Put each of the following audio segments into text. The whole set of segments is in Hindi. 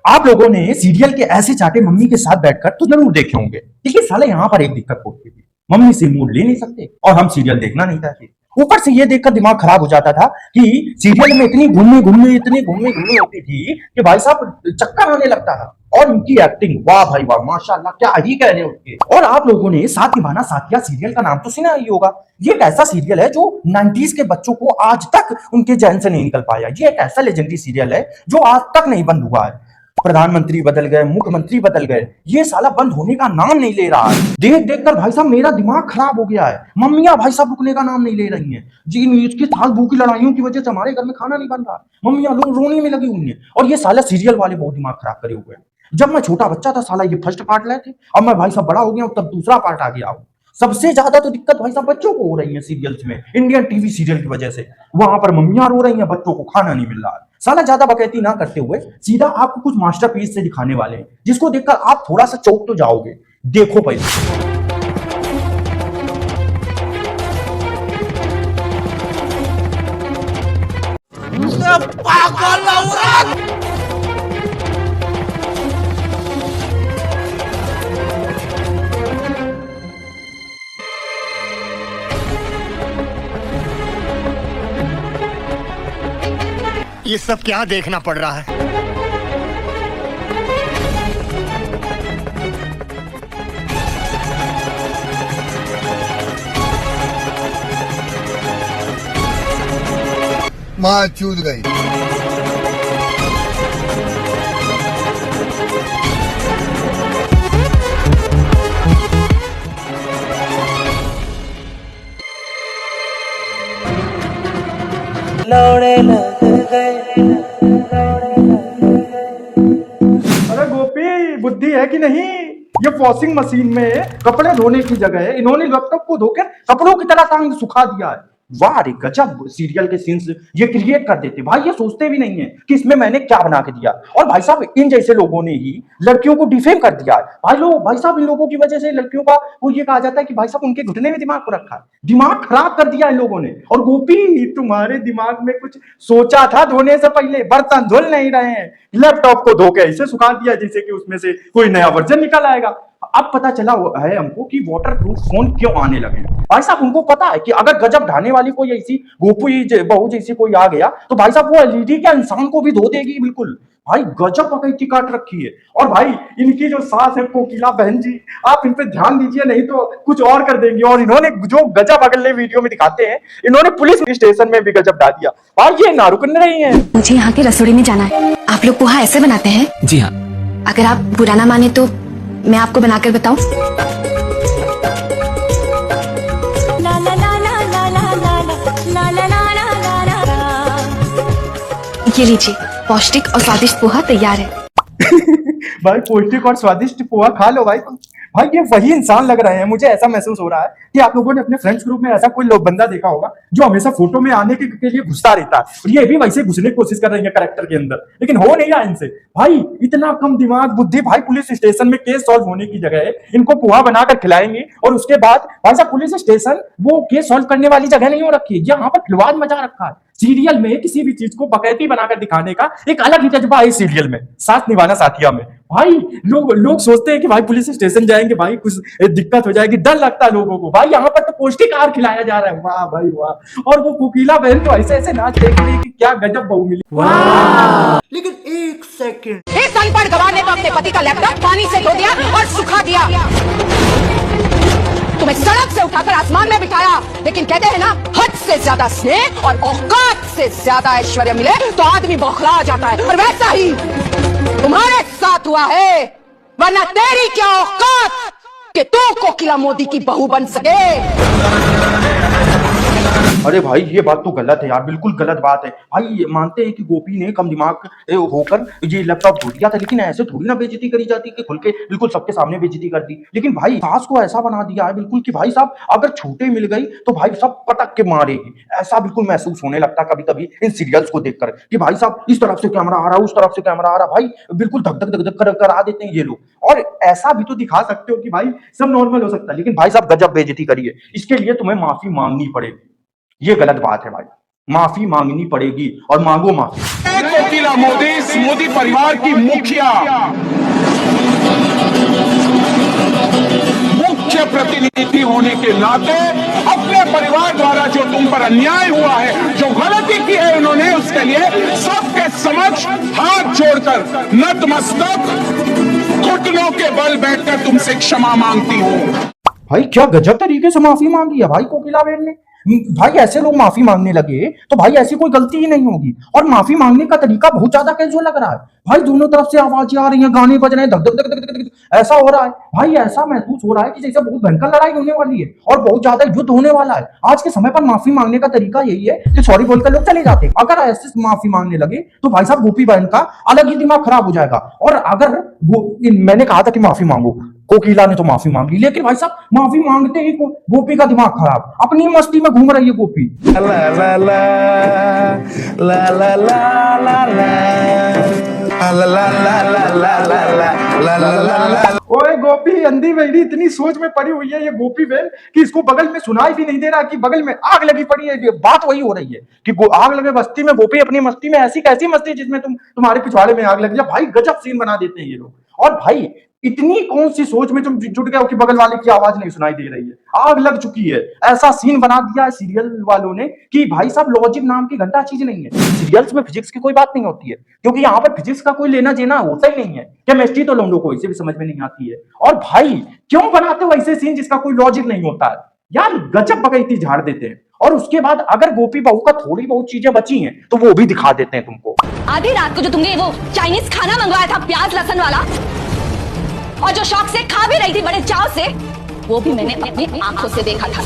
आप लोगों ने सीरियल के ऐसे चाटे मम्मी के साथ बैठकर तो जरूर देखे होंगे, लेकिन साले यहाँ पर एक दिक्कत होती थी। मम्मी से मूड ले नहीं सकते और हम सीरियल देखना नहीं चाहते। ऊपर से ये देखकर दिमाग खराब हो जाता था कि सीरियल में इतनी घूमने घूमने होती थी कि भाई साहब चक्कर आने लगता था। और उनकी एक्टिंग, वाह भाई वाह, माशाल्लाह, क्या ही कहने उसके। और आप लोगों ने साथ निभाना साथिया सीरियल का नाम तो सुना ही होगा। ये एक ऐसा सीरियल है जो 90s के बच्चों को आज तक उनके जहन से नहीं निकल पाया। ये एक ऐसा लेजेंडरी सीरियल है जो आज तक नहीं बंद हुआ है। प्रधानमंत्री बदल गए, मुख्यमंत्री बदल गए, ये साला बंद होने का नाम नहीं ले रहा है। देख देख कर भाई साहब मेरा दिमाग खराब हो गया है। मम्मियां भाई साहब रुकने का नाम नहीं ले रही हैं जी। इसकी थाल भूख की लड़ाइयों की वजह से हमारे घर में खाना नहीं बन रहा। मम्मियां लोग रोने में लगी हुई हैं और ये साला सीरियल वाले बहुत दिमाग खराब करे हुए हैं। जब मैं छोटा बच्चा था साला ये फर्स्ट पार्ट लाए थे, अब मैं भाई साहब बड़ा हो गया हूं तब दूसरा पार्ट आ गया हूं। सबसे ज्यादा तो दिक्कत भाई साहब बच्चों को हो रही है सीरियल्स में, इंडियन टीवी सीरियल की वजह से। वहां पर मम्मियां रो रही हैं, बच्चों को खाना नहीं मिल रहा है। साला ज्यादा बकैती ना करते हुए सीधा आपको कुछ मास्टरपीस से दिखाने वाले हैं जिसको देखकर आप थोड़ा सा चौंक तो जाओगे। देखो पहले। पागल औरत! ये सब क्या देखना पड़ रहा है? माँ चूत गई। लौड़े लग गए। अरे गोपी, बुद्धि है कि नहीं? ये वॉशिंग मशीन में कपड़े धोने की जगह इन्होंने लैपटॉप को धोकर कपड़ों की तरह टांग सुखा दिया है। वाह रे गजब सीरियल के सीन्स ये क्रिएट कर देते भाई। ये सोचते भी नहीं है कि इसमें मैंने क्या बना के दिया। और भाई साहब इन जैसे लोगों ने ही लड़कियों को डिफेम कर दिया है। भाई साहब इन लोगों की वजह से लड़कियों का वो ये कहा जाता है कि भाई साहब उनके घुटने में दिमाग को रखा है। दिमाग खराब कर दिया इन लोगों ने। और गोपी, तुम्हारे दिमाग में कुछ सोचा था धोने से पहले? बर्तन धुल नहीं रहे हैं, लैपटॉप को धो के ऐसे सुखा दिया जैसे कि उसमें से कोई नया वर्जन निकल आएगा। अब पता चला है हमको कि वाटर प्रूफ फोन क्यों आने लगे। भाई साहब उनको पता है कि अगर गजब ढाने वाली कोई ऐसी गोपू बहू जैसी कोई आ गया तो भाई साहब वो एलईडी के इंसान को भी धो देगी बिल्कुल। भाई गजब पकैती काट रखी है। और भाई इनकी जो सास है कोकिला बहन जी, आप इन पे ध्यान दीजिए नहीं तो कुछ और कर देंगे। और इन्होंने जो गजब अगले वीडियो में दिखाते हैं, इन्होंने पुलिस स्टेशन में भी गजब डाल दिया। भाई ये ना रुक रही है। मुझे यहाँ के रसोड़ी में जाना है। आप लोग पोहा ऐसे बनाते हैं? जी हाँ। अगर आप बुरा ना माने तो मैं आपको बनाकर बताऊं? ये लीजिए, पौष्टिक और स्वादिष्ट पोहा तैयार है। भाई पौष्टिक और स्वादिष्ट पोहा खा लो भाई। भाई ये वही इंसान लग रहे हैं। मुझे ऐसा महसूस हो रहा है कि आप लोगों ने अपने फ्रेंड्स ग्रुप में ऐसा कोई लोग बंदा देखा होगा जो हमेशा फोटो में आने के लिए घुसता रहता है। और ये भी वैसे घुसने की कोशिश कर रही है कैरेक्टर के अंदर, लेकिन हो नहीं रहा इनसे। भाई इतना कम दिमाग बुद्धि। भाई पुलिस स्टेशन में केस सॉल्व होने की जगह इनको पोहा बनाकर खिलाएंगे और उसके बाद भाई साहब पुलिस स्टेशन वो केस सॉल्व करने वाली जगह नहीं हो रखी है। यहाँ पर खिलवाड़ मचा रखा है। सीरियल में किसी भी चीज को बकैती बनाकर दिखाने का एक अलग ही जज्बा है सीरियल में, साथ निभाना साथिया में। भाई लोग सोचते हैं कि भाई पुलिस स्टेशन जाएंगे भाई कुछ दिक्कत हो जाएगी, डर लगता है लोगों को। भाई यहाँ पर तो पौष्टिक आहार खिलाया जा रहा है। वाह भाई वाह। और वो कोकिला बहन तो ऐसे ऐसे नाच देख रही है कि क्या गजब बहू मिली। वाह। लेकिन एक सेकंड, एक अनपढ़ गवार ने तो अपने पति का लैपटॉप पानी से धो दिया और सुखा दिया। तुम्हें सड़क से उठाकर आसमान में बिठाया, लेकिन कहते हैं ना हद से ज्यादा स्नेह और औकात से ज्यादा ऐश्वर्य मिले तो आदमी बौखला जाता है। और वैसा ही तुम्हारे साथ हुआ है, वरना तेरी क्या औकात कि तू कोकिला मोदी की बहू बन सके। अरे भाई ये बात तो गलत है यार, बिल्कुल गलत बात है। भाई मानते हैं कि गोपी ने कम दिमाग होकर ये लैपटॉप धो दिया था, लेकिन ऐसे थोड़ी ना बेइज्जती करी जाती कि खुल के बिल्कुल सबके सामने बेइज्जती कर दी। लेकिन भाई सास को ऐसा बना दिया है बिल्कुल कि भाई साहब अगर छूटे मिल गई तो भाई साहब पटक के मारेगी। ऐसा बिल्कुल महसूस होने लगता कभी कभी इन सीरियल्स को देखकर कि भाई साहब इस तरफ से कैमरा आ रहा, उस तरफ से कैमरा आ रहा। भाई बिल्कुल धक धक धक धक करा देते हैं ये लोग। और ऐसा भी तो दिखा सकते हो कि भाई सब नॉर्मल हो सकता है, लेकिन भाई साहब गजब बेइज्जती करी है। इसके लिए तुम्हें माफी मांगनी पड़ेगी। ये गलत बात है भाई, माफी मांगनी पड़ेगी और मांगो माफी। कोकिला मोदी परिवार की मुखिया, मुख्य प्रतिनिधि होने के नाते अपने परिवार द्वारा जो तुम पर अन्याय हुआ है, जो गलती की है उन्होंने, उसके लिए सबके समक्ष हाथ जोड़कर नतमस्तक घुटनों के बल बैठकर तुमसे क्षमा मांगती हूँ। भाई क्या गजब तरीके से माफी मांगी है भाई कोकिला बहन ने। भाई ऐसे लोग माफी मांगने लगे तो भाई ऐसी कोई गलती ही नहीं होगी। और माफी मांगने का तरीका बहुत ज्यादा कैजुअल लग रहा है भाई। दोनों तरफ से आवाजें आ रही हैं, गाने बज रहे हैं, धक धक धक धक धक धक, ऐसा हो रहा है भाई। ऐसा महसूस हो रहा है कि जैसे बहुत भयंकर लड़ाई होने वाली है और बहुत ज्यादा युद्ध होने वाला है। आज के समय पर माफी मांगने का तरीका यही है कि सॉरी बोलकर लोग चले जाते हैं। अगर ऐसे माफी मांगने लगे तो भाई साहब गोपी बहन का अलग ही दिमाग खराब हो जाएगा। और अगर मैंने कहा था कि माफी मांगो, कोकिला ने तो माफी मांग ली, लेकिन भाई साहब माफी मांगते ही गोपी का दिमाग खराब, अपनी मस्ती में घूम रही है गोपी। ला ला ला ला ला ला ला ला। ओए गोपी अंधी बेड़ी इतनी सोच में पड़ी हुई है ये गोपी बहन कि इसको बगल में सुनाई भी नहीं दे रहा कि बगल में आग लगी पड़ी है। ये बात वही हो रही है कि आग लगे बस्ती में, गोपी अपनी मस्ती में, ऐसी कैसी मस्ती जिसमें तुम्हारे पिछवाड़े में आग लग जाए। भाई गजब सीन बना देते हैं ये लोग। और भाई इतनी कौन सी सोच में तुम जुट गए हो कि बगल वाले की आवाज नहीं सुनाई दे रही है, आग लग चुकी है। ऐसा सीन बना दिया है सीरियल वालों ने कि भाई साहब लॉजिक नाम की घंटा चीज नहीं है। सीरियल्स में फिजिक्स की कोई बात नहीं होती है क्योंकि यहाँ पर फिजिक्स का कोई लेना देना होता ही नहीं है। केमिस्ट्री तो लोगों को इसे भी समझ में नहीं आती है। और भाई क्यों बनाते हो ऐसे सीन जिसका कोई लॉजिक नहीं होता है यार। गजब बगैती झाड़ देते हैं। और उसके बाद अगर गोपी बहू का थोड़ी बहुत चीजें बची हैं तो वो भी दिखा देते हैं तुमको। आधी रात को जो तुमने वो चाइनीज खाना मंगवाया था प्याज लहसुन वाला, और जो शौक से खा भी रही थी बड़े चाव से, वो भी मैंने अपनी आंखों से देखा था।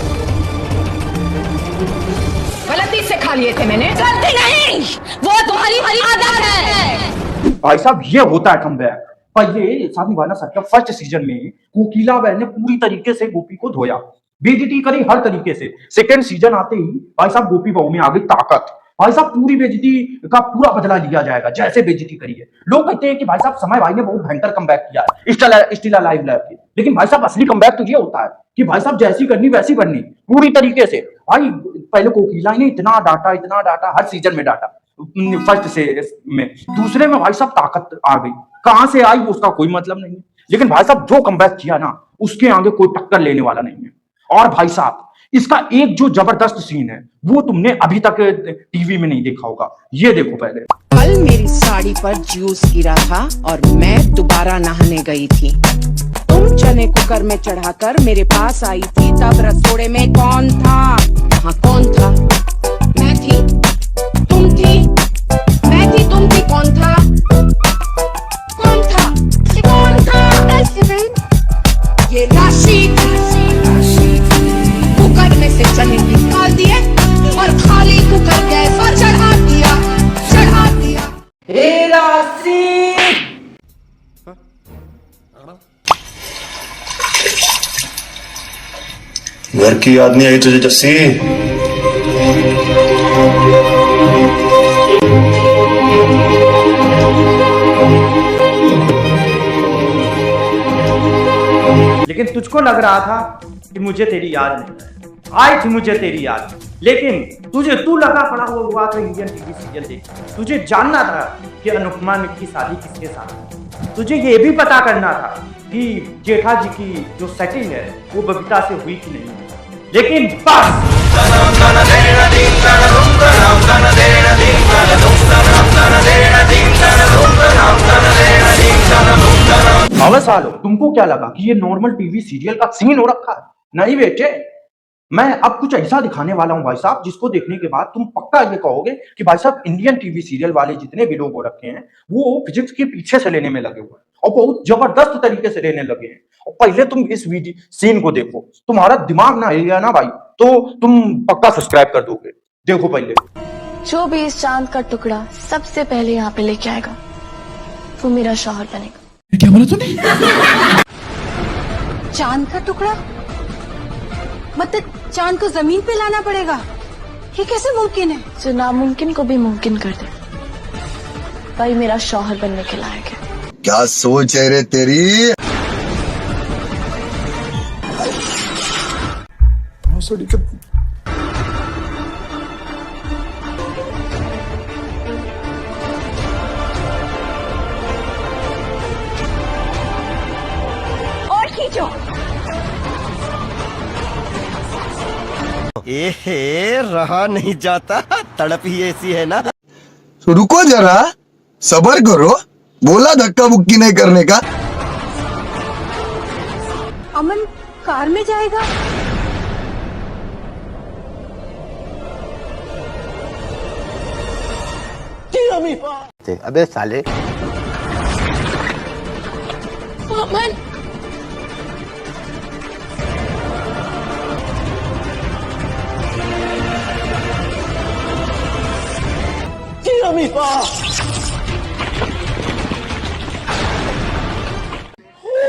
गलती से खा लिए थे मैंने। गलती नहीं, वो तुम्हारी आदत है। भाई साहब ये होता है कमबैक। पहले शादी वाला सर फर्स्ट सीजन में कोकिला बहन ने पूरी तरीके से गोपी को धोया, बेइज्जती करी हर तरीके से। सेकंड सीजन आते ही भाई साहब गोपी बहू में आ गई ताकत। भाई साहब पूरी बेइज्जती का पूरा बदला लिया जाएगा जैसे बेइज्जती करी है। लोग कहते हैं कि भाई साहब समय भाई ने बहुत भयंकर कमबैक किया है स्टिला लाइव लैब के, लेकिन भाई साहब असली कमबैक तो ये होता है कि भाई साहब जैसी करनी वैसी करनी पूरी तरीके से। भाई पहले कोकिला ने इतना डाटा हर सीजन में डाटा फर्स्ट से में, दूसरे में भाई साहब ताकत आ गई। कहां से आई उसका कोई मतलब नहीं है, लेकिन भाई साहब जो कमबैक किया ना उसके आगे कोई टक्कर लेने वाला नहीं है। और भाई साहब इसका एक जो जबरदस्त सीन है वो तुमने अभी तक टीवी में नहीं देखा होगा, ये देखो पहले। कल मेरी साड़ी पर जूस गिरा था और मैं दोबारा नहाने गई थी। तुम चने कुकर में चढ़ाकर मेरे पास आई थी, तब रसोड़े में कौन था? हाँ कौन था? मैं थी, तुम थी, मैं थी, तुम थी, कौन था? कौन था? कौन था? ये राशि कुकर में से चने निकाल दिए और खाली कुकर गैस पर चढ़ा दिया। हे राशि घर की याद नहीं आई तुझे जस्सी? लेकिन तुझको लग रहा था कि मुझे तेरी याद नहीं आई थी, मुझे तेरी याद, लेकिन तू लगा पड़ा हुआ था इंडियन टीवी सीरियल देख। तुझे जानना था कि अनुपमा की शादी किसके साथ। तुझे ये भी पता करना था कि जेठा जी की जो सेटिंग है वो बबीता से हुई कि नहीं, लेकिन बस अब सालो तुमको क्या लगा कि ये नॉर्मल टीवी सीरियल का सीन हो रखा है? नहीं बेटे, मैं अब कुछ ऐसा दिखाने वाला हूं भाई साहब जिसको देखने के बाद तुम पक्का ये कहोगे कि भाई साहब इंडियन टीवी सीरियल वाले जितने भी लोग हो रखे हैं वो फिजिक्स के पीछे से लेने में लगे हुए हैं और बहुत जबरदस्त तरीके से लेने लगे हैं। और पहले तुम इस वीडियो सीन को देखो, तुम्हारा दिमाग ना हिल गया ना भाई तो तुम पक्का सब्सक्राइब कर दोगे। देखो पहले। जो भी इस चांद का टुकड़ा सबसे पहले यहाँ पे लेके आएगा वो मेरा शौहर बनेगा। क्या बोला तूने? चांद का टुकड़ा मतलब चांद को जमीन पे लाना पड़ेगा? ये कैसे मुमकिन है? जो नामुमकिन को भी मुमकिन कर दे भाई मेरा शौहर बनने के लायक है। क्या सोच है रे तेरी? ए रहा नहीं जाता, तड़प ही ऐसी है ना। तो रुको जरा, सबर करो, बोला धक्का बुक्की नहीं करने का। अमन कार में जाएगा? अबे साले, अमन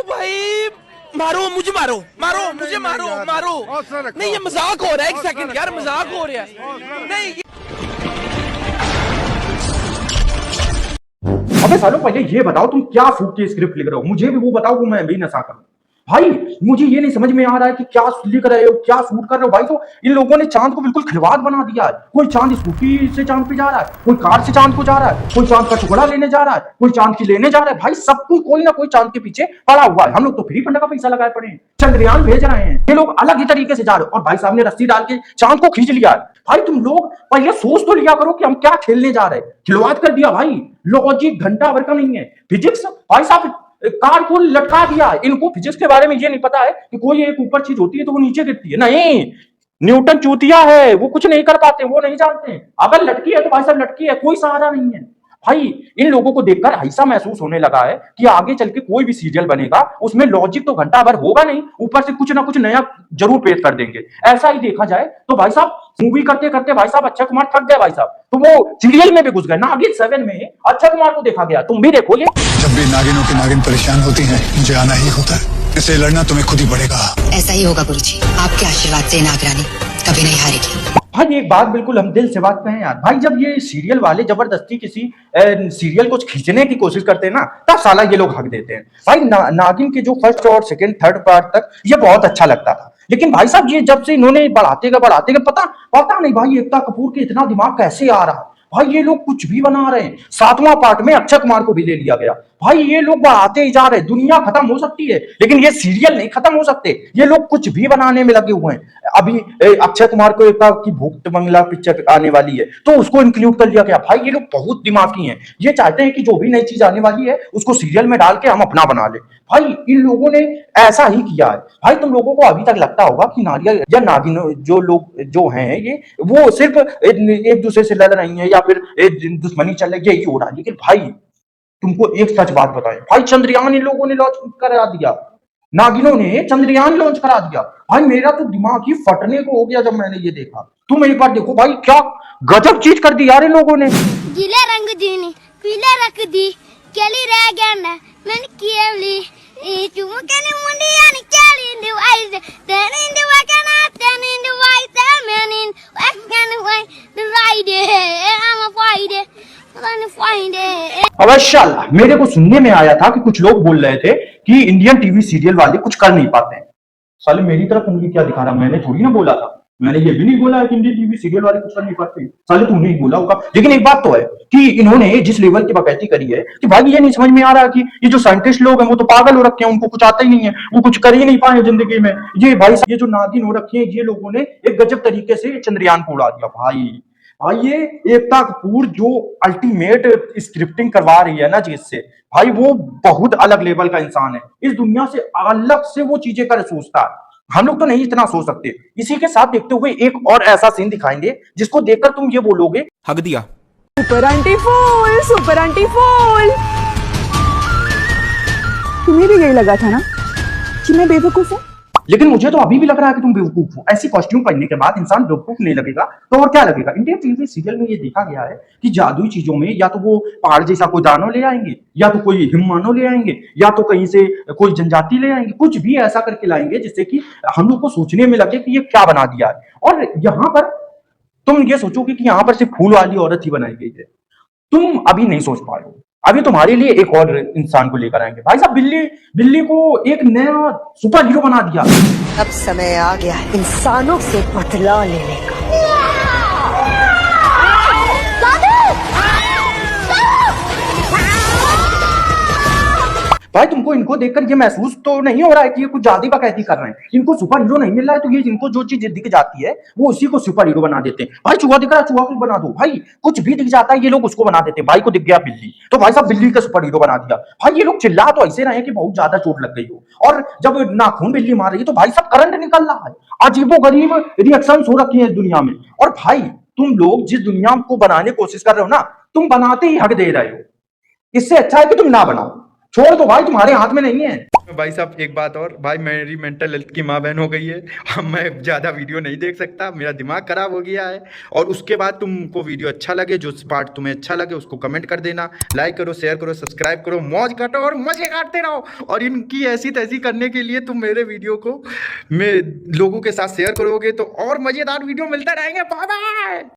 भाई मारो मुझे, मारो मारो मुझे, मारो मारो। नहीं ये मजाक हो रहा है, एक सेकंड यार, मजाक हो रहा है। नहीं अबे सालों, पहले ये बताओ तुम क्या फूक के स्क्रिप्ट लिख रहे हो, मुझे भी वो बताओ कि मैं भी नशा करूं। भाई मुझे ये नहीं समझ में आ रहा है कि क्या लिख रहे हो, क्या शूट कर रहे हो। भाई तो इन लोगों ने चांद को बिल्कुल खिलवाड़ बना दिया है। कोई चांद स्कूटी से चांद पे जा रहा है, कोई कार से चांद को जा रहा है, कोई चांद का टुकड़ा लेने जा रहा है, कोई चांद की लेने जा रहा है। भाई सब कोई ना कोई चांद के पीछे पड़ा हुआ है। हम लोग तो फ्री फंड का पैसा लगाए पड़े हैं, चंद्रयान भेज रहे हैं, ये लोग अलग ही तरीके से जा रहे हो। और भाई साहब ने रस्सी डाल के चांद को खींच लिया है। भाई तुम लोग पहले सोच तो लिया करो कि हम क्या खेलने जा रहे हैं। खिलवाड़ कर दिया भाई, लॉजिक घंटा भर का नहीं है, फिजिक्स भाई साहब कार को लटका दिया है। इनको फिजिक्स के बारे में ये नहीं पता है कि कोई एक ऊपर चीज होती है तो वो नीचे गिरती है। नहीं, न्यूटन चूतिया है, वो कुछ नहीं कर पाते, वो नहीं जानते। अगर लटकी है तो भाई साहब लटकी है, कोई सहारा नहीं है। भाई इन लोगों को देखकर ऐसा महसूस होने लगा है कि आगे चल के कोई भी सीरियल बनेगा उसमें लॉजिक तो घंटा भर होगा नहीं, ऊपर से कुछ ना कुछ नया जरूर पेश कर देंगे। ऐसा ही देखा जाए तो भाई साहब मूवी करते करते भाई साहब अक्षय कुमार थक गए भाई साहब, तो वो सीरियल में भी घुस गए। नागिन 7 में अक्षय कुमार को देखा गया, तुम भी देखो ये। जब भी नागिनों की नागिन परेशान होती है, मुझे आना ही होता है। इसे लड़ना तुम्हें खुद ही पड़ेगा। ऐसा ही होगा गुरुजी, आपके आशीर्वाद से नागरानी कभी नहीं हारेगी। भाई एक बात बिल्कुल हम दिल से बात कहें यार, भाई जब ये सीरियल वाले जबरदस्ती किसी सीरियल को खींचने की कोशिश करते हैं ना, तब साला ये लोग हक देते हैं। भाई नागिन के जो फर्स्ट और सेकंड थर्ड पार्ट तक ये बहुत अच्छा लगता था, लेकिन भाई साहब ये जब से इन्होंने बढ़ाते गए पता नहीं भाई एकता कपूर के इतना दिमाग कैसे आ रहा है। भाई ये लोग कुछ भी बना रहे हैं। 7वां पार्ट में अक्षय कुमार को भी ले लिया गया। भाई ये लोग बढ़ाते ही जा रहे हैं। दुनिया खत्म हो सकती है लेकिन ये सीरियल नहीं खत्म हो सकते। ये लोग कुछ भी बनाने में लगे हुए हैं। अभी अक्षय कुमार को एक की भूत बंगला पिक्चर आने वाली है तो उसको इंक्लूड कर लिया गया। भाई ये लोग बहुत दिमागी हैं, ये चाहते हैं कि जो भी नई चीज आने वाली है उसको सीरियल में डाल के हम अपना बना ले। भाई इन लोगों ने ऐसा ही किया है। भाई तुम लोगों को अभी तक लगता होगा कि नारियल या नागिन जो लोग जो हैं ये वो सिर्फ एक दूसरे से लड़ रही है या फिर दुश्मनी चल रही है, यही हो रहा है। लेकिन भाई तुमको एक सच बात बताएं, भाई चंद्रयान इन लोगों ने लॉन्च करा दिया, नागिनों ने चंद्रयान लॉन्च करा दिया। भाई मेरा तो दिमाग ही फटने को हो गया जब मैंने ये देखा। तुम एक बार देखो भाई, क्या गजब चीज कर दी यार इन लोगों ने। गीले रंग दीनी पीले रख दी केली रह गया ना मैंने केली चुमकने मुंडिया ने केली इन द वाइज देन इन द वाकना देन इन द वाइज देन इन वाकना वाई द राइड आई एम अ फाइंड अवश्य मेरे को सुनने में आया था कि कुछ लोग बोल रहे थे कि इंडियन टीवी सीरियल वाले कुछ कर नहीं पाते हैं। साले मेरी तरफ उंगली क्या दिखा रहा, मैंने थोड़ी ना बोला था। मैंने ये भी नहीं बोला है कि इंडियन टीवी सीरियल वाले कुछ कर नहीं पाते। साले तूने ही बोला होगा। लेकिन एक बात तो है कि इन्होंने जिस लेवल की बकैती करी है कि भाई ये नहीं समझ में आ रहा कि ये जो साइंटिस्ट लोग हैं वो तो पागल हो रखे हैं, उनको कुछ आता ही नहीं है, वो कुछ कर ही नहीं पाए जिंदगी में। ये भाई ये जो नागिन हो रखे हैं ये लोगों ने एक गजब तरीके से चंद्रयान को उड़ा दिया। भाई ये एकता कपूर जो अल्टीमेट स्क्रिप्टिंग करवा रही है ना जिससे, भाई वो बहुत अलग लेवल का इंसान है। इस दुनिया से अलग से वो चीजें कर सोचता है, हम लोग तो नहीं इतना सोच सकते। इसी के साथ देखते हुए एक और ऐसा सीन दिखाएंगे जिसको देखकर तुम ये बोलोगे हक दिया। सुपर आंटी फूल, सुपर आंटी फूल। तुम्हें भी यही लगा था ना कि मैं बेवकूफ हूँ? लेकिन मुझे तो अभी भी लग रहा है कि तुम बेवकूफ हो। ऐसी कॉस्ट्यूम पहनने के बाद इंसान बेवकूफ नहीं लगेगा तो और क्या लगेगा। इंडियन टीवी सीरियल में ये देखा गया है कि जादुई चीजों में या तो वो पहाड़ जैसा कोई दानव ले आएंगे, या तो कोई हिममानव ले आएंगे, या तो कहीं से कोई जनजाति ले आएंगे, कुछ भी ऐसा करके लाएंगे जिससे कि हम लोग को सोचने में लगे कि ये क्या बना दिया है। और यहाँ पर तुम ये सोचोगे कि यहाँ पर सिर्फ फूल वाली औरत ही बनाई गई है, तुम अभी नहीं सोच पा रहे हो। अभी तुम्हारे लिए एक और इंसान को लेकर आएंगे। भाई साहब बिल्ली को एक नया सुपर हीरो बना दिया। अब समय आ गया है इंसानों से बदला लेने का। भाई तुमको इनको देखकर ये महसूस तो नहीं हो रहा है कि ये कुछ ज्यादा बकैती कर रहे हैं? इनको सुपर हीरो नहीं मिल रहा है तो ये इनको जो चीज दिख जाती है वो उसी को सुपर हीरो बना देते हैं। भाई चूहा दिख रहा है, चूहा को बना दो। भाई कुछ भी दिख जाता है ये लोग उसको बना देते हैं। भाई को दिख गया बिल्ली तो भाई साहब बिल्ली का सुपर हीरो बना दिया। भाई ये लोग चिल्ला तो ऐसे रहे कि बहुत ज्यादा चोट लग गई हो, और जब नाखून बिल्ली मार रही है तो भाई साहब करंट निकल रहा है। अजीबोगरीब रिएक्शन हो रखी है इस दुनिया में। और भाई तुम लोग जिस दुनिया को बनाने की कोशिश कर रहे हो ना, तुम बनाते ही हक दे रहे हो। इससे अच्छा है कि तुम ना बनाओ, छोड़ दो भाई, तुम्हारे हाथ में नहीं है। भाई साहब एक बात और, भाई मेरी मेंटल हेल्थ की माँ बहन हो गई है, अब मैं ज़्यादा वीडियो नहीं देख सकता, मेरा दिमाग खराब हो गया है। और उसके बाद तुमको वीडियो अच्छा लगे, जो पार्ट तुम्हें अच्छा लगे उसको कमेंट कर देना, लाइक करो, शेयर करो, सब्सक्राइब करो, मौज काटो और मजे काटते रहो। और इनकी ऐसी तैसी करने के लिए तुम मेरे वीडियो को लोगों के साथ शेयर करोगे तो और मज़ेदार वीडियो मिलते रहेंगे। Bye bye.